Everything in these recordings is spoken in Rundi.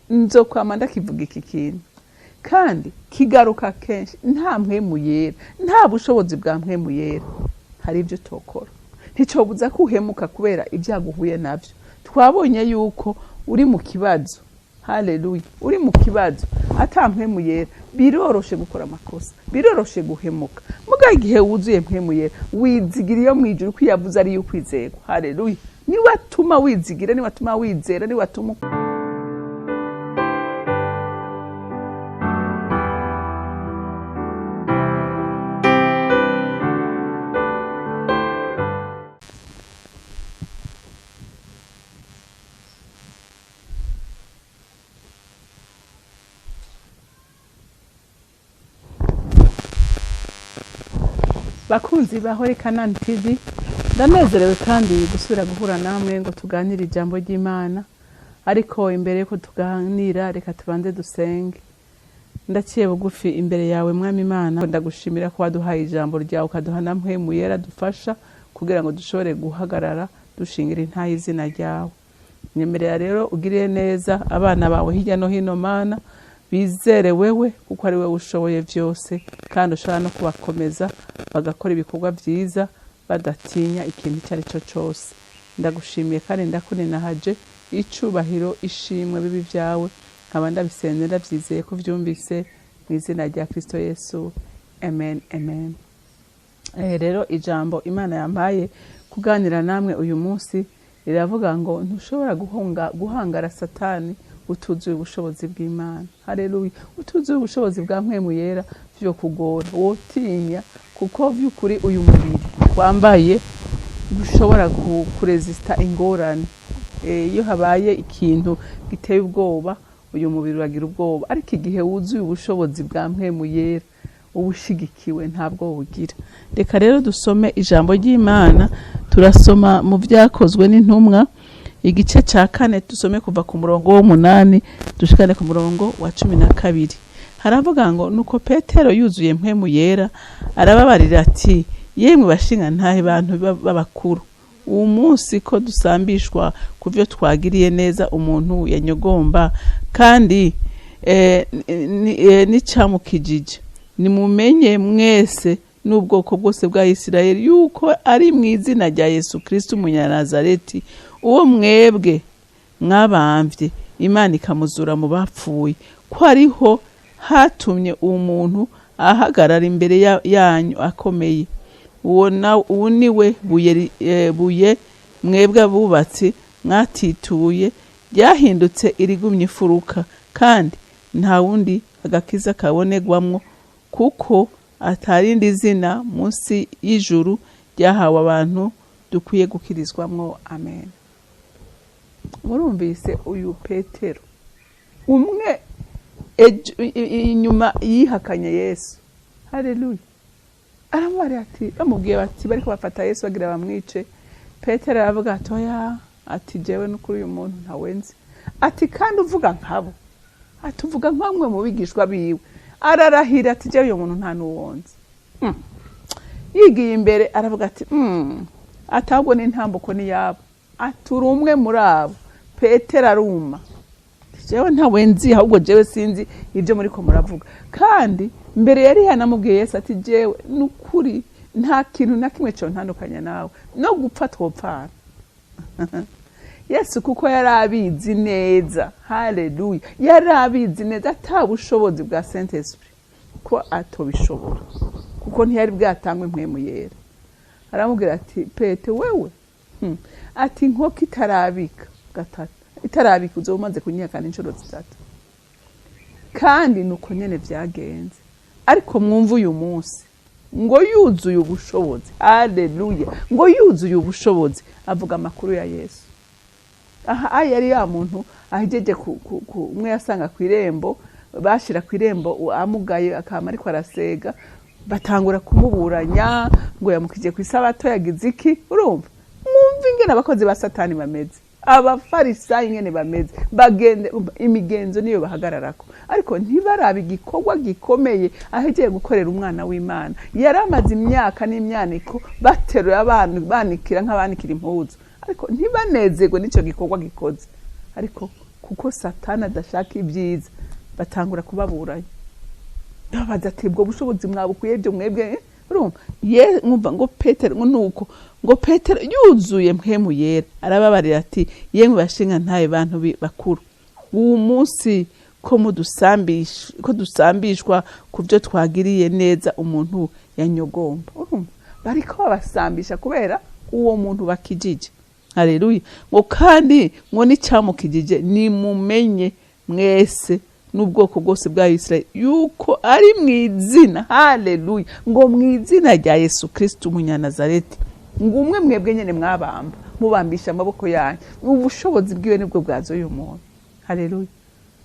nzokwama ndakivuga iki kintu kandi kigaruka kenshi. Nta mpwemu yera, nta bushobozi bwa mpwemu yera, hari ibyo tokora. Nticobuza kuhemuka kubera ibyaguhuye navyo. Twabonye yuko uri mu kibazo, haleluya, uri mu kibazo ata mpwemu yera biroroshe gukora amakosa, biroroshe guhemuka. Muga igihe wuzuye mpwemu yera wizigira iyo mwijuru kwiyavuza ari yukwizegwa, haleluya. Ni watuma wizigira, ni watuma wizera, ni watuma bakunzi bahore CANAAN TV. Ndanezerewe kandi gusubira guhura namwe ngo tuganire ijambo ry'Imana. Ariko imbere yuko tuganira reka tubanze dusenge. Ndaciye bugufi imbere yawe Mwami Imana, ndagushimira ko waduhaye ijambo ryawe ukaduha na mpwemu yera dufasha kugira ngo dushobore guhagarara dushingira intayi izina ryawe. Nyemerera rero ugirire neza abana bawe hirya no hino Mana, bizere wewe kuko ari wewe ushoboye byose kandi ushobora no kubakomeza bagakora ibikorwa byiza badatinya ikintu cyari cyo cyose. Ndagushimiye kandi ndakuninahaje icubahiro ishimwe bibi byawe, nkaba ndabisenzera byizeye ko vyumvise mu izina rya Kristo Yesu, amen amen. Rero ijambo Imana yampaye kuganira namwe uyu munsi riravuga ngo ntushobora guhangara Satani utuzuye ubushobozi bw'Imana. Haleluya. Utuzuye ubushobozi bwa mpwemu yera byo kugora, wotinya kuko by'ukuri uyu mubiri wambaye ushobora kuresista ingorane. Iyo habaye ikintu giteye ubwoba uyu mubiri uragira ubwoba, ariko igihe wuzuye ubushobozi bwa mpwemu yera ubushigikiwe ntabwo bugira. Reka rero dusome ijambo ry'Imana. Turasoma mu byakozwe n'intumwa igice ca 4 dusome kuva ku murongo wa 8 dushikane ku murongo wa 12. Haravuga ngo nuko Petero yuzuye mpwemu yera arababarira ati, yemwe bashinga ntahe bantu b'abakuru, uwo munsi ko dusambishwa kuvyo twagiriye neza umuntu yanyogomba kandi nicamukijije. Nimumenye mwese n'ubwoko bwose bwa Isirayeli yuko ari mu izina rya Yesu Kristo umunyanazareti, uwo mwebwe mwabamvye Imana ikamuzura mu bapfuye, ko ariho hatumye umuntu ahagarara imbere yanyu akomeye. Uwo niwe buye mwebwe abubatsi mwatituye ryahindutse irigumye ifuruka, kandi nta wundi agakiza kabonegwamwo kuko atarindi zina munsi y'ijuru ryahawe abantu dukwiye gukirizwamwo. Amen. Murumvise uyu Petero umwe inyuma yihakanye Yesu, haleluya, aramubwira ati, bamubwiye bati bariko bafata Yesu bagira bamwice. Petero aravuga ati oya, ati jewe n'ukuri uyu muntu ntawenzi, ati kandi uvuga nkabo, ati uvuga nkamwe mu bigishwa biwe. Ararahira ati jewe uyu muntu nta nuwonzi. Yigiye imbere aravuga ati atabwo n'intambuko ni yabo, aturi umwe muri abo. Petero aruma, jewe ntawenzi, ahubwo jewe sinzi ibyo muri ko muravuga. Kandi mbere yari yanamubwiye Yesu ati jewe n'ukuri nta kintu na kimwe cyo ntandukanya nawe, no gupfa twopfana. Yesu kuko yarabizi neza, haleluya, yarabizi neza atabushobozi bwa Saint Esprit ko atobishobora, kuko ntiyari bwatangwe mpwemu yera. Aramubwira ati Pete wewe ati nkoko itarabika gatatu, itarabika uzomaze kunyakana inshuro 3. Kandi nuko nyene vyagenze. Ariko mwumva uyu munsi ngo yuzuye ubushobozi, haleluya, ngo yuzuye ubushobozi avuga amakuru ya Yesu. Aha yari ya muntu ahejeje umwe yasanga ku irembo, bashira ku irembo amugaye akama ariko arasega, batangura kumuburanya ngo yamukije ku isabato yagize iki. Urumva mwumva ingene abakozi ba Satani bameze, abafarisayo ingene bameze, bagende imigenzo niyo bahagararako, ariko ntibarabe igikorwa gikomeye ahejeje gukorera umwana w'Imana. Yaramaze imyaka n'imyaniko bateruye abantu banikira nk'abanikira impuzu, ariko ntibanezerwe n'ico gikorwa gikoze. Ariko kuko satani adashaka ibyiza batangura kubaburanya babaza ati bwo bushobozi mwabukuye byo mwebwe urumva mwumva ngo Petero nuko ngo Petero yuzuye Mpwemu Yera arababarira ati yemwe bashinga ntaye bantu bakuru uwo munsi ko dusambishwa ku byo twagiriye neza umuntu yanyogomba urumva bariko babasambisha kubera uwo muntu bakijije. Haleluya. Ngo kandi ngo n'icyamukijije ni mumenye mwese n'ubwoko bwose bwa Israeli yuko ari mwizina. Haleluya. Ngo mwizina rya Yesu Kristo umunyanazareti ngo umwe mwebwe nyene mwabamba mubambisha amaboko yanyu ubushobozi bwiwe nibwo bwazo uyu muntu. Haleluya.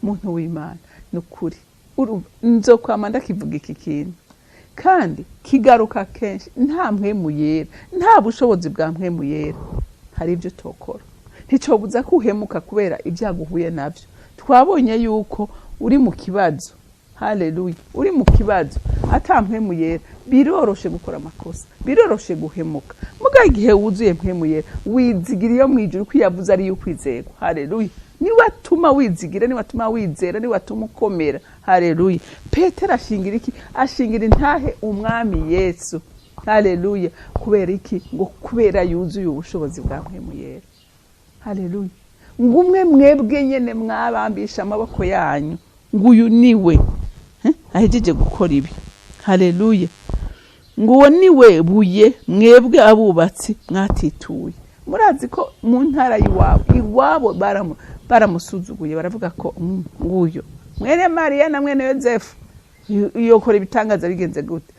Muntu w'Imana nukuri nzokwama ndakivuga iki kintu kandi kigaruka kenshi nta Mpwemu Yera nta bushobozi bwa Mpwemu Yera hari ibyo tokora nticobuza kuhemuka kubera ibyaguhuye navyo. Twabonye yuko uri mu kibazo. Haleluya. Uri mu kibazo ata Mpwemu Yera biroroshe gukora amakosa biroroshe guhemuka muga igihe wuzuye Mpwemu Yera wizigira iyo mwijuru kwiyavuza ari yukwizegwa. Haleluya. Ni watuma wizigira ni watuma wizera ni watuma ukomera. Haleluya. Petero ashingira iki? Ashingira intahe umwami Yesu. Haleluya. Kubera iki? Ngo kubera yuzuye ubushobozi bwa Mpwemu Yera. Haleluya. Ngo umwe mwebwe nyene mwabambisha amaboko yanyu ngo uyu niwe ahejeje gukora ibi. Haleluya. Ngo uwo niwe buye mwebwe abubatsi mwatituye. Murazi ko mu ntara iwabo baramusuzuguye baravuga ko nguyo mwene Mariya na mwene Yosefu yokora ibitangaza bigenze gute.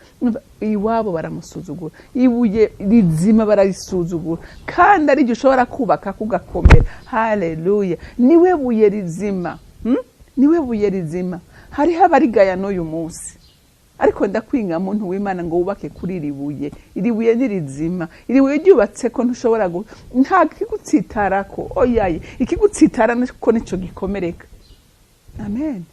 Iwabo baramusuzugura ibuye rizima bararisuzugura kandi ari ryo ushobora kubaka kugakomera. Haleluya. Niwe buye rizima. Niwe buye rizima. Hariho abarigaya n'uyu munsi ariko ndakwinga muntu w'Imana ngo wubake kuri iri buye. Iri buye ni rizima. Iri buye ryubatse ko ntushobora nta kigutsitarako. Oyaye ikigutsitara niko nico gikomereka. Amen.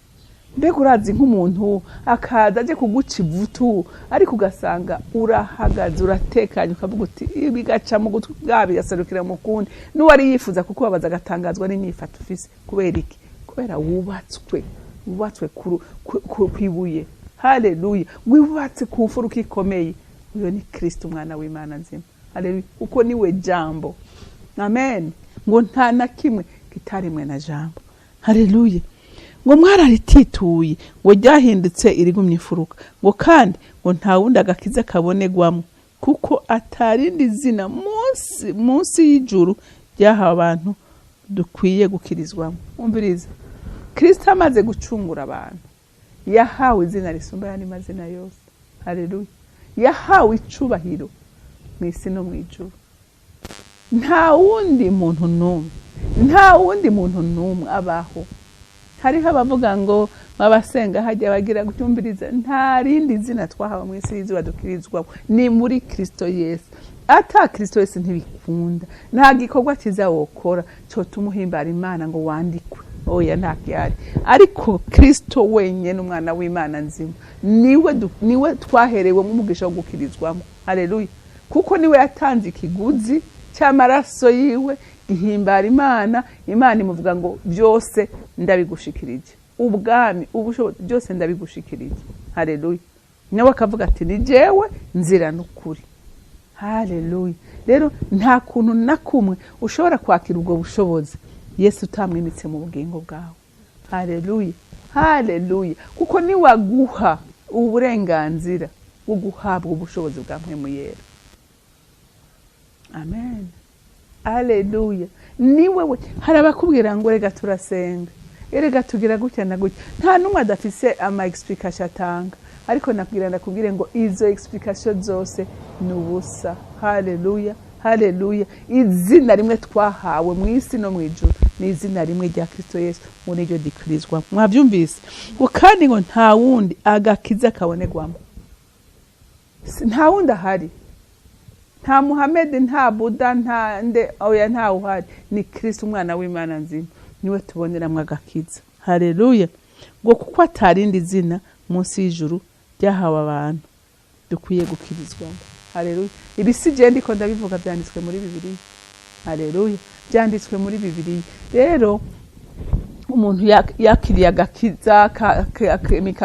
Mbega urazi nk'umuntu akaza aje kuguca ivutu ariko ugasanga urahagaze uratekanye ukavuga uti bigaca mu gutwi bwabi gasarukira mu kundi n'uwari yifuza kuko babaza agatangazwa n'imyifato ufise. Kubera iki? Kubera wubatswe kwibuye. Haleluya. Wibatse ku mfuruka ikomeye. Uyo ni Kristo umwana w'Imana nzima. Haleluya. Uko niwe jambo. Amen. Ngo nta na kimwe kitaremwe na jambo. Haleluya. Ngo mwararitituye ngo ryahindutse irigumye ifuruka ngo kandi ngo nta wundi agakiza kabonegwamo kuko atarindi zina munsi y'ijuru ryahawe abantu dukwiye gukirizwamo. Umviriza. Kristo amaze gucungura abantu yahawe izina risumba yandi mazina yose. Haleluya. Yahawe icubahiro mw'isi no mw'ijuru. Nta wundi muntu n'umwe abaho. Hariho abavuga ngo babasenga hajya bagira gutumviriza nta rindi zina twahawe mw'isi y'ijuru dukirizwamo ni muri Kristo Yesu. Ata Kristo Yesu ntibikunda nta gikorwa kizawokora cyo tumuhimbara Imana ngo wandikwe. Oya ntakyari ariko Kristo wenyene umwana w'Imana nzima niwe twaherewe mu mugisha wo gukirizwamo. Haleluya. Kuko niwe yatanze ikiguzi cy'amaraso yiwe gihimbara Imana. Imana imuvuga ngo byose ndabigushikirije ubwami ubushobozi byose ndabigushikirije. Haleluya. Nawe akavuga ati ni jewe nzira n'ukuri. Haleluya. Rero nta kuntu na kumwe ushobora kwakira ubwo bushobozi Yesu utamwimitse mu bugingo bwawe. Haleluya. Haleluya. Kuko ni waguha uburenganzira bwo guhabwa ubushobozi bwa Mpwemu Yera. Amen. Haleluya. Ni wewe harabakubwira ngo rega turasenga erega tugira gutya na gutya nta numwe adafise ama explication atanga ariko ndakubwire ngo izo explication zose nubusa. Haleluya. Haleluya. Izina rimwe twahawe mw'isi no mw'ijuru ni izina rimwe rya Kristo Yesu muri ryo dikirizwa. Mwavyumvise ngo kandi ngo nta wundi agakiza kabonegwamo. Nta wundi ahari. Nta Muhammad nta Buddha nta nde oya nta uhari ni Kristo umwana w'Imana nzima niwe tuboneramwe agakiza. Haleluya. Ngo kuko atarindi zina munsi y'ijuru ryahawe abantu dukwiye gukirizwamo. Haleluya. Ibisije ndiko ndabivuga byanditswe muri Bibiliya. Haleluya. Byanditswe muri Bibiliya. Rero umuntu yakiriye agakiza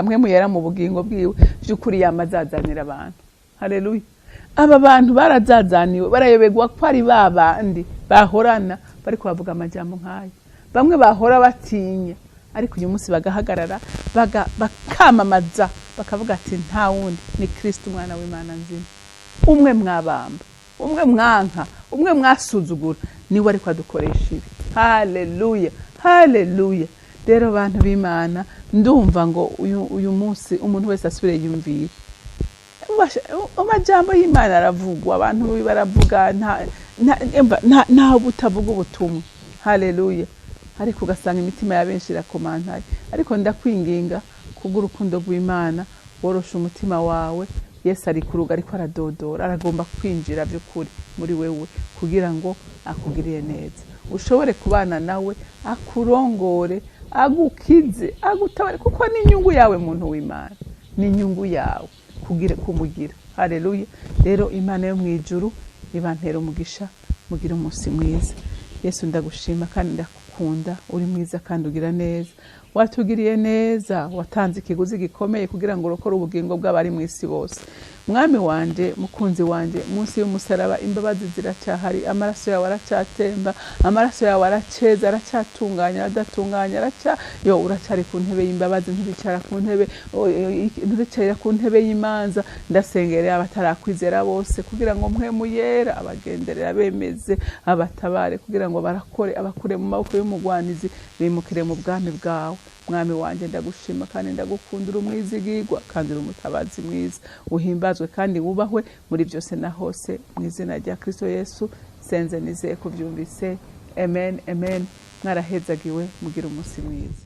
Mpwemu yera mu bugingo bwiwe by'ukuri yamazazanira abantu. Haleluya. Aba bantu barazazaniwe barayoberwa ko ari babandi bahorana bari kubavuga amajambo nk'ayo. Bamwe bahora batinya ariko uyu munsi bagahagarara bakamamaza bakavuga ati nta wundi ni Kristo umwana w'Imana nzima. Umwe mwabamba, umwe mwanka, umwe mwasuzugura niwe ariko adukoresha ibi. Haleluya. Haleluya. Rero bantu b'Imana ndumva ngo uyu munsi umuntu wese asubire yumvira. Amajambo y'Imana aravugwa, abantu baravuga nta butavuga ubutumwa. Haleluya. Ariko ugasanga imitima ya benshi irakomantaye. Ariko ndakwinginga kubw'urukundo rw'Imana worosha umutima wawe. Yesu ari kuruga ariko aradodora, aragomba kwinjira by'ukuri muri wewe kugira ngo akugirire neza. Ushobore kubana nawe, akurongore, agukize, agutabare kuko ni inyungu yawe muntu w'Imana. Ni inyungu yawe kumugira. Haleluya. Rero Imana yo mwijuru ibantera umugisha, mugira umunsi mwiza. Yesu ndagushima kandi ndakukunda, uri mwiza kandi ugira neza. Watugiriye neza, watanze ikiguzi gikomeye kugira ngo urokore ubugingo bw'abari mu isi bose. Mwami wanje, mukunzi wanje, munsi y'umusaraba imbabazi ziracyahari, amaraso yawe aracyatemba, amaraso yawe araceza, aracyatunganya, adatunganya, uracyari ku ntebe y'imbabazi, nturicara ku ntebe, nturicara ku ntebe y'imanza. Ndasengerera abatarakwizera bose kugira ngo Mpwemu yera abagenderera bemeze, abatabare kugira ngo abakure mu maboko y'umugwanizi, bimukire mu bwami bwawe. Mwami wanje ndagushima kandi ndagukundira umwizigirwa kandi uri umutabazi mwiza. Uhimbazwe kandi wubahwe muri byose na hose mu izina rya Kristo Yesu senze nizeye kubyumvise. Amen. Amen. Mwarahezagiwe mugira umunsi mwiza.